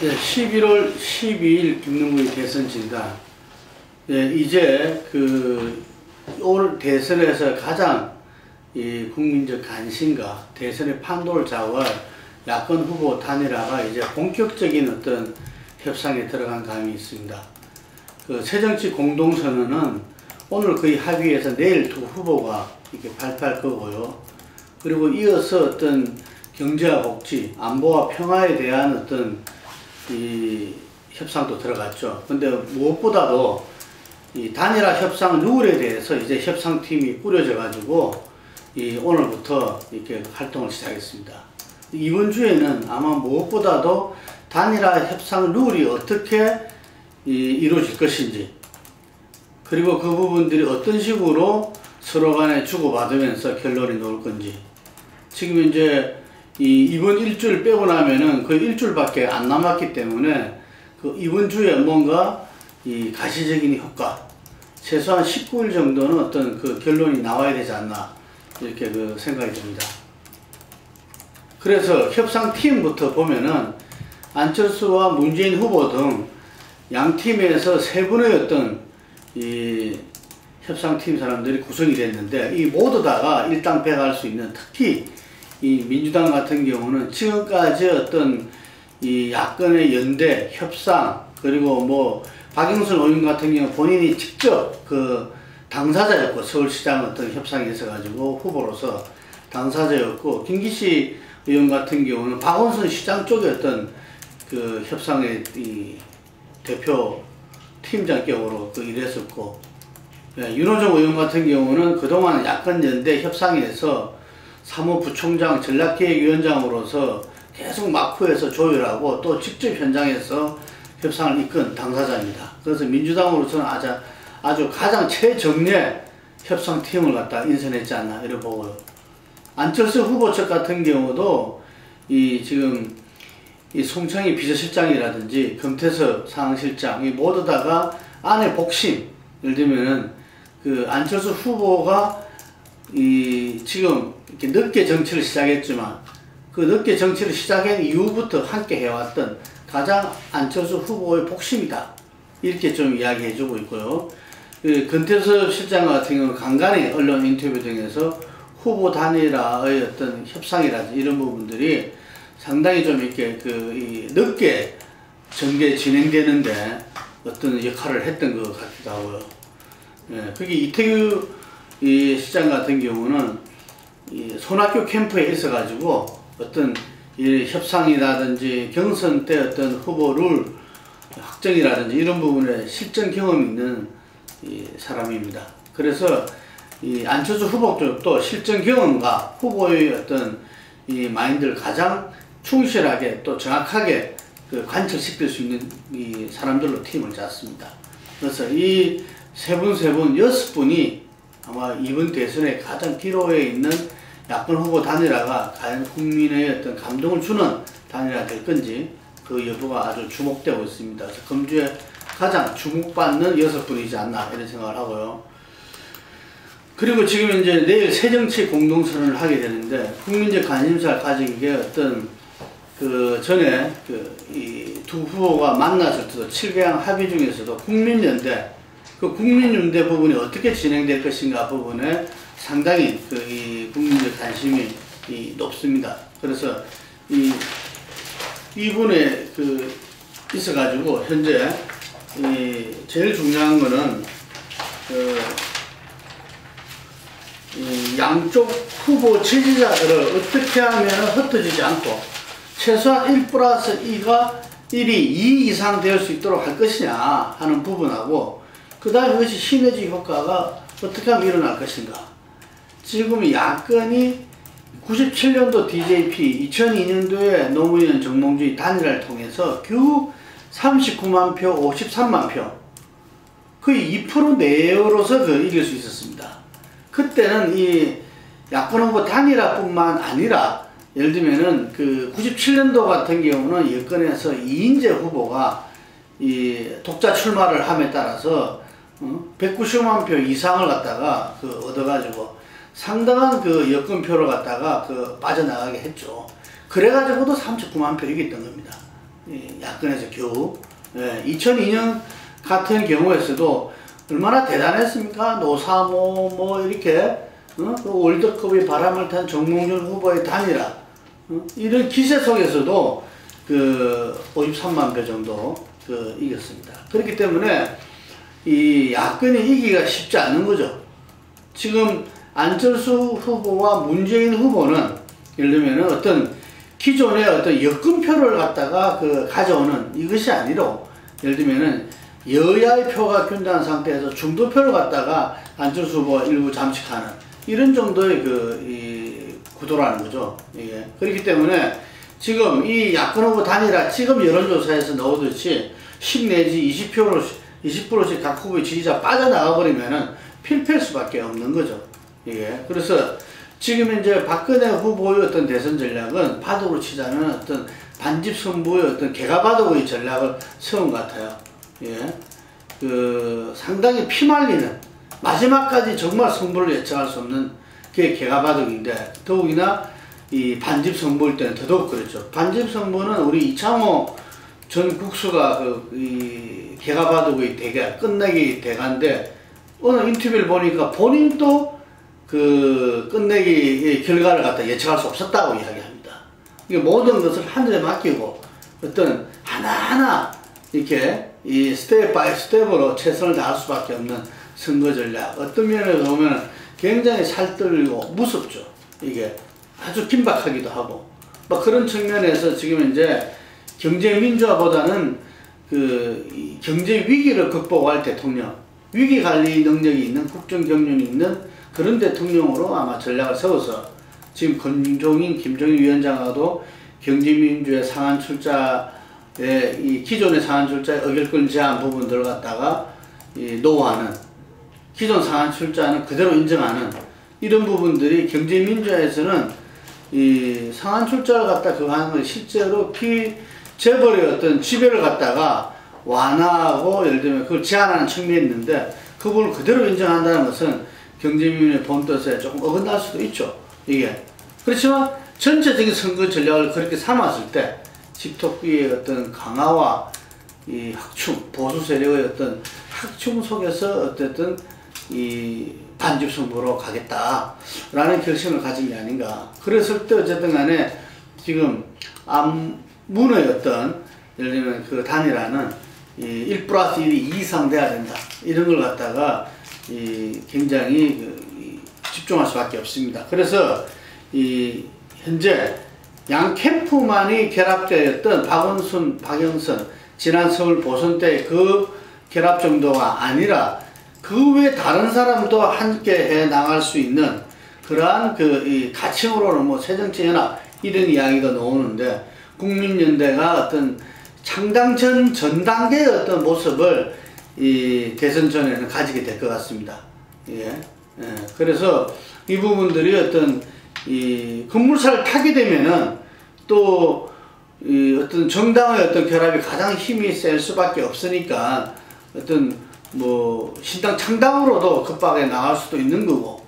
예, 11월 12일 김능구의 대선 진단. 예, 이제 올 대선에서 가장 이 국민적 관심과 대선의 판도를 좌우할 야권 후보 단일화가 이제 본격적인 어떤 협상에 들어간 감이 있습니다. 새정치 공동선언은 오늘 거의 합의해서 내일 두 후보가 이렇게 발표할 거고요. 그리고 이어서 어떤 경제와 복지, 안보와 평화에 대한 어떤 이 협상도 들어갔죠. 근데 무엇보다도 이 단일화 협상 룰에 대해서 이제 협상팀이 꾸려져 가지고 오늘부터 이렇게 활동을 시작했습니다. 이번 주에는 아마 무엇보다도 단일화 협상 룰이 어떻게 이루어질 것인지, 그리고 그 부분들이 어떤 식으로 서로 간에 주고받으면서 결론이 나올 건지. 지금 이제 이번 일주일 빼고 나면은 거의 일주일밖에 안 남았기 때문에 이번 주에 뭔가 가시적인 효과, 최소한 19일 정도는 어떤 결론이 나와야 되지 않나, 이렇게 생각이 듭니다. 그래서 협상팀부터 보면은 안철수와 문재인 후보 등 양 팀에서 세 분의 어떤 협상팀 사람들이 구성이 됐는데, 이 모두 다가 일당백할 수 있는, 특히 이 민주당 같은 경우는 지금까지 어떤 야권의 연대, 협상, 그리고 뭐 박영선 의원 같은 경우 본인이 직접 당사자였고, 서울시장 어떤 협상에 있어가지고 후보로서 당사자였고, 김기시 의원 같은 경우는 박원순 시장 쪽의 어떤 협상의 대표 팀장격으로 일했었고, 윤호중 의원 같은 경우는 그동안 야권 연대 협상에서 사무부총장, 전략기획위원장으로서 계속 막후에서 조율하고 또 직접 현장에서 협상을 이끈 당사자입니다. 그래서 민주당으로서는 아주 가장 최정예 협상팀을 갖다 인선했지 않나 이렇게 보고요. 안철수 후보 측 같은 경우도 지금 송창희 비서실장이라든지 금태섭 상황실장 모두 다가 안에 복심, 예를 들면은 안철수 후보가 지금 이렇게 늦게 정치를 시작했지만 늦게 정치를 시작한 이후부터 함께 해왔던 가장 안철수 후보의 복심이다, 이렇게 좀 이야기해주고 있고요. 금태섭 실장 같은 경우는 간간히 언론 인터뷰 등에서 후보 단일화의 어떤 협상이라든지 이런 부분들이 상당히 좀 이렇게 늦게 전개 진행되는데 어떤 역할을 했던 것 같기도 하고요. 그게 이태규 시장 같은 경우는 손학규 캠프에 있어가지고 어떤 협상이라든지 경선 때 어떤 후보 룰 확정이라든지 이런 부분에 실전 경험이 있는 사람입니다. 그래서 안철수 후보 쪽도 실전 경험과 후보의 어떤 마인드를 가장 충실하게 또 정확하게 관철시킬 수 있는 사람들로 팀을 짰습니다. 그래서 이 세 분, 여섯 분이 아마 이번 대선에 가장 기로에 있는 야권 후보 단일화가 과연 국민의 어떤 감동을 주는 단일화가 될 건지 그 여부가 아주 주목되고 있습니다. 그래서 금주에 가장 주목받는 여섯 분이지 않나 이런 생각을 하고요. 그리고 지금 이제 내일 새정치 공동선언을 하게 되는데, 국민적 관심사를 가진 게 어떤 전에 이 두 후보가 만났을 때도 7개항 합의 중에서도 국민연대, 국민연대 부분이 어떻게 진행될 것인가 부분에 상당히 국민적 관심이 높습니다. 그래서 이분에 있어가지고 현재 제일 중요한 거는 양쪽 후보 지지자들을 어떻게 하면 흩어지지 않고 최소한 1+2가 1이 2 이상 될 수 있도록 할 것이냐 하는 부분하고, 그 다음에 그것이 시너지 효과가 어떻게 하면 일어날 것인가. 지금 야권이 97년도 DJP, 2002년도에 노무현 정몽주의 단일화를 통해서 겨우 39만 표, 53만 표, 거의 2% 내로서 이길 수 있었습니다. 그때는 이 야권 후보 단일화뿐만 아니라, 예를 들면은 97년도 같은 경우는 여권에서 이인재 후보가 독자 출마를 함에 따라서 190만 표 이상을 갖다가 얻어가지고 상당한 여권표를 갖다가 빠져나가게 했죠. 그래가지고도 39만 표 이겼던 겁니다. 야권에서 겨우 2002년 같은 경우에서도 얼마나 대단했습니까? 노사모 뭐 이렇게 그 월드컵의 바람을 탄 정몽준 후보의 단일화 이런 기세 속에서도 그 53만 표 정도 이겼습니다. 그렇기 때문에 이 야권이 이기기가 쉽지 않은 거죠. 지금 안철수 후보와 문재인 후보는 예를 들면 어떤 기존의 어떤 여권표를 갖다가 가져오는 이것이 아니라 예를 들면은 여야의 표가 균등한 상태에서 중도표를 갖다가 안철수 후보가 일부 잠식하는 이런 정도의 이 구도라는 거죠. 이게. 그렇기 때문에 지금 이 야권 후보 단일화 지금 여론조사에서 나오듯이 10 내지 20%씩 각 후보의 지지자 빠져나가 버리면은 필패할 수밖에 없는 거죠. 이게. 그래서 지금 이제 박근혜 후보의 어떤 대선 전략은 바둑으로 치자면 어떤 반집 승부의 어떤 개가바둑의 전략을 세운 것 같아요. 예. 상당히 피말리는 마지막까지 정말 승부를 예측할 수 없는 게 개가바둑인데 더욱이나 이 반집 승부일 때는 더더욱 그렇죠. 반집 승부는 우리 이창호 전 국수가 이 개가바둑의 대결 끝내기 대가인데 오늘 인터뷰를 보니까 본인도 끝내기 결과를 갖다 예측할 수 없었다고 이야기합니다. 이게 모든 것을 하늘에 맡기고 어떤 하나하나 이렇게 이 스텝 바이 스텝으로 최선을 다할 수밖에 없는 선거 전략. 어떤 면에서 보면 굉장히 살떨리고 무섭죠. 이게 아주 긴박하기도 하고. 그런 측면에서 지금 이제 경제 민주화보다는 이 경제 위기를 극복할 대통령, 위기 관리 능력이 있는 국정 경륜이 있는 그런 대통령으로 아마 전략을 세워서 지금 김종인 위원장하고도 경제민주의 상한 출자의 이 기존의 상한 출자의 의결권 제한 부분들을 갖다가 노하는 기존 상한 출자는 그대로 인정하는 이런 부분들이 경제민주화에서는 이 상한 출자를 갖다 그거 하는 건 실제로 피재벌의 어떤 지배를 갖다가 완화하고 예를 들면 그걸 제한하는 측면이 있는데 그 부분을 그대로 인정한다는 것은 경제민주의 본뜻에 조금 어긋날 수도 있죠. 이게. 그렇지만 전체적인 선거 전략을 그렇게 삼았을 때 집토끼의 어떤 강화와 이 확충, 보수 세력의 어떤 확충 속에서 어쨌든 이 반집 승부로 가겠다라는 결심을 가진 게 아닌가. 그랬을 때 어쨌든 간에 지금 안문의 어떤 예를 들면 단일화는 1+1이 이상 돼야 된다. 이런 걸 갖다가 굉장히 집중할 수밖에 없습니다. 그래서 현재 양 캠프만이 결합되었던 박원순, 박영선 지난 서울 보선 때 그 결합 정도가 아니라 그 외 다른 사람도 함께 해 나갈 수 있는 그러한 이 가칭으로는 뭐 새정치연합 이런 이야기가 나오는데 국민연대가 어떤 창당 전 단계의 어떤 모습을 이 대선 전에는 가지게 될 것 같습니다. 예. 그래서 이 부분들이 어떤 이 급물살을 타게 되면은 또 이 어떤 정당의 어떤 결합이 가장 힘이 셀 수밖에 없으니까 어떤 뭐 신당 창당으로도 급박에 나갈 수도 있는 거고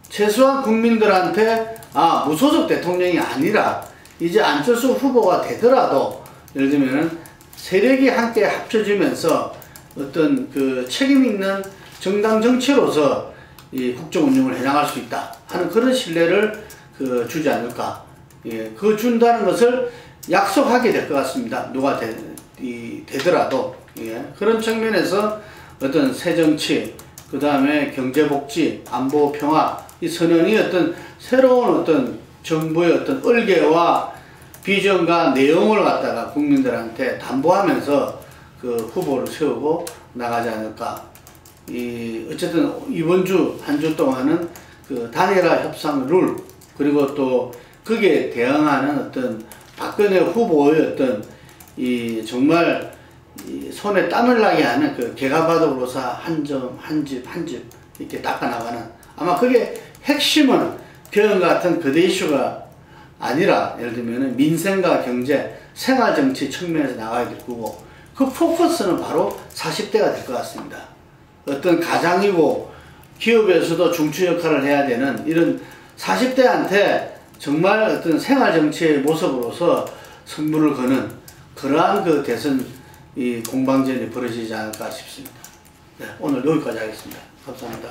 최소한 국민들한테 무소속 대통령이 아니라 이제 안철수 후보가 되더라도 예를 들면은 세력이 함께 합쳐지면서 어떤 책임 있는 정당 정치로서 이 국정 운영을 해나갈 수 있다 하는 그런 신뢰를 주지 않을까. 예, 준다는 것을 약속하게 될 것 같습니다. 누가 되더라도. 예, 그런 측면에서 어떤 새정치, 그 다음에 경제복지, 안보 평화, 이 선언이 어떤 새로운 어떤 정부의 어떤 얼개와 비전과 내용을 갖다가 국민들한테 담보하면서 후보를 세우고 나가지 않을까. 어쨌든 이번 주, 한 주 동안은 단일화 협상 룰, 그리고 또 거기에 대응하는 어떤 박근혜 후보의 어떤 정말 손에 땀을 나게 하는 개가바둑으로서 한 집 이렇게 닦아나가는 아마 그게 핵심은 병 같은 거대 이슈가 아니라 예를 들면 민생과 경제, 생활정치 측면에서 나가야 될 거고 그 포커스는 바로 40대가 될 것 같습니다. 어떤 가장이고 기업에서도 중추 역할을 해야 되는 이런 40대한테 정말 어떤 생활정치의 모습으로서 승부를 거는 그러한 그 대선 이 공방전이 벌어지지 않을까 싶습니다. 네, 오늘 여기까지 하겠습니다. 감사합니다.